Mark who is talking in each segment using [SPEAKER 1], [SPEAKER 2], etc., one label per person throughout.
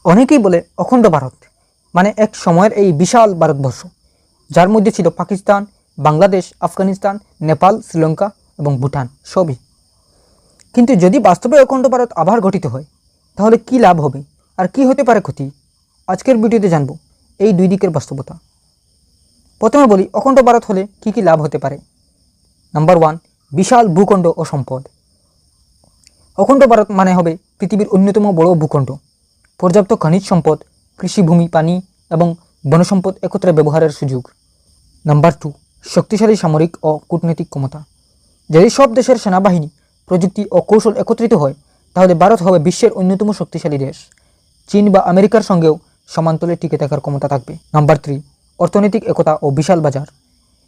[SPEAKER 1] অনেকেই বলে অখণ্ড ভারত মানে এক সময়ের এই বিশাল ভারতবর্ষ, যার মধ্যে ছিল পাকিস্তান, বাংলাদেশ, আফগানিস্তান, নেপাল, শ্রীলঙ্কা এবং ভুটান সবই। কিন্তু যদি বাস্তবে অখণ্ড ভারত আবার গঠিত হয় তাহলে কি লাভ হবে আর কি হতে পারে ক্ষতি, আজকের ভিডিওতে জানবো এই দুই দিকের বাস্তবতা। প্রথমে বলি অখণ্ড ভারত হলে কি কি লাভ হতে পারে। নাম্বার 1, বিশাল ভূখণ্ড ও সম্পদ। অখণ্ড ভারত মানে হবে পৃথিবীর অন্যতম বড় ভূখণ্ড, পর্যাপ্ত খনিজ সম্পদ, কৃষিভূমি, পানি এবং বনসম্পদ একত্রে ব্যবহারের সুযোগ। নাম্বার 2, শক্তিশালী সামরিক ও কূটনৈতিক ক্ষমতা। যদি সব দেশের সেনাবাহিনী, প্রযুক্তি ও কৌশল একত্রিত হয় তাহলে ভারত হবে বিশ্বের অন্যতম শক্তিশালী দেশ। চীন বা আমেরিকার সঙ্গেও সমান্তলে টিকে থাকার ক্ষমতা থাকবে। নাম্বার 3, অর্থনৈতিক একতা ও বিশাল বাজার।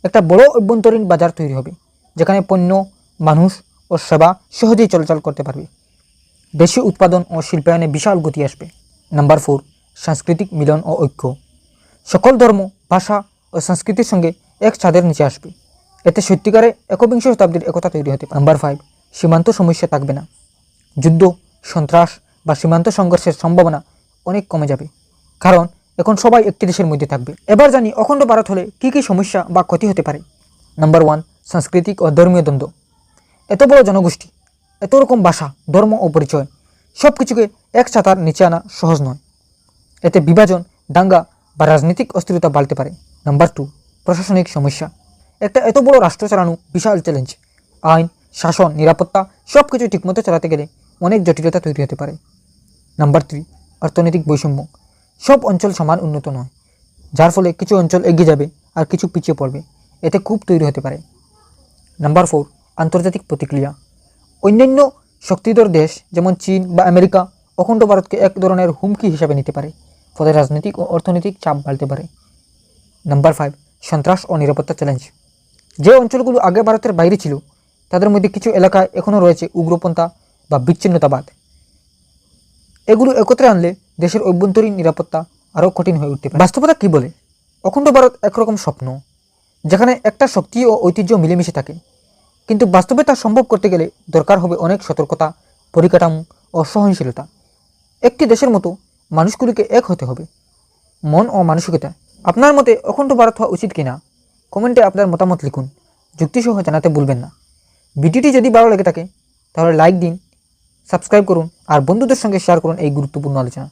[SPEAKER 1] একটা বড় অভ্যন্তরীণ বাজার তৈরি হবে যেখানে পণ্য, মানুষ ও সেবা সহজেই চলাচল করতে পারবে। দেশীয় উৎপাদন ও শিল্পায়নে বিশাল গতি আসবে। নাম্বার 4, সাংস্কৃতিক মিলন ও ঐক্য। সকল ধর্ম, ভাষা ও সংস্কৃতির সঙ্গে এক ছাদের নিচে আসবে। এতে সত্যিকারে একবিংশ শতাব্দীর একতা তৈরি হতে পারে। নাম্বার 5, সীমান্ত সমস্যা থাকবে না। যুদ্ধ, সন্ত্রাস বা সীমান্ত সংঘর্ষের সম্ভাবনা অনেক কমে যাবে, কারণ এখন সবাই একটি দেশের মধ্যে থাকবে। এবার জানি অখণ্ড ভারত হলে কী কী সমস্যা বা ক্ষতি হতে পারে। নাম্বার 1, সাংস্কৃতিক ও ধর্মীয় দ্বন্দ্ব। এত বড় জনগোষ্ঠী, এত রকম ভাষা, ধর্ম ও পরিচয়, সব কিছুকে এক ছাতার নিচে আনা সহজ নয়। এতে বিভাজন, দাঙ্গা বা রাজনৈতিক অস্থিরতা বাড়তে পারে। নাম্বার 2, প্রশাসনিক সমস্যা। একটা এত বড় রাষ্ট্র চালানো বিশাল চ্যালেঞ্জ। আইন, শাসন, নিরাপত্তা সব কিছু ঠিকমতো চালাতে গেলে অনেক জটিলতা তৈরি হতে পারে। নাম্বার 3, অর্থনৈতিক বৈষম্য। সব অঞ্চল সমান উন্নত নয়, যার ফলে কিছু অঞ্চল এগিয়ে যাবে আর কিছু পিছিয়ে পড়বে। এতে কূপ তৈরি হতে পারে। নাম্বার 4, আন্তর্জাতিক প্রতিক্রিয়া। অন্যান্য শক্তিধর দেশ যেমন চীন বা আমেরিকা অখণ্ড ভারতকে এক ধরনের হুমকি হিসাবে নিতে পারে, ফলে রাজনৈতিক ও অর্থনৈতিক চাপ বাড়তে পারে। নাম্বার 5, সন্ত্রাস ও নিরাপত্তা চ্যালেঞ্জ। যে অঞ্চলগুলো আগে ভারতের বাইরে ছিল তাদের মধ্যে কিছু এলাকায় এখনও রয়েছে উগ্রপন্থা বা বিচ্ছিন্নতাবাদ। এগুলো একত্রে আনলে দেশের অভ্যন্তরীণ নিরাপত্তা আরও কঠিন হয়ে উঠতে পারে। বাস্তবতা কী বলে? অখণ্ড ভারত একরকম স্বপ্ন, যেখানে একটা শক্তি ও ঐতিহ্য মিলেমিশে থাকে, কিন্তু বাস্তবে তা সম্ভব করতে গেলে দরকার হবে অনেক সতর্কতা, পরিকাঠামো ও সহনশীলতা। একটি দেশের মতো মানুষগুলিকে এক হতে হবে, মন ও মানসিকতা। আপনার মতে অখণ্ড ভারত হওয়া উচিত কিনা কমেন্টে আপনার মতামত লিখুন, যুক্তিসহ জানাতে ভুলবেন না। ভিডিওটি যদি ভালো লেগে থাকে তাহলে লাইক দিন, সাবস্ক্রাইব করুন আর বন্ধুদের সঙ্গে শেয়ার করুন এই গুরুত্বপূর্ণ আলোচনা।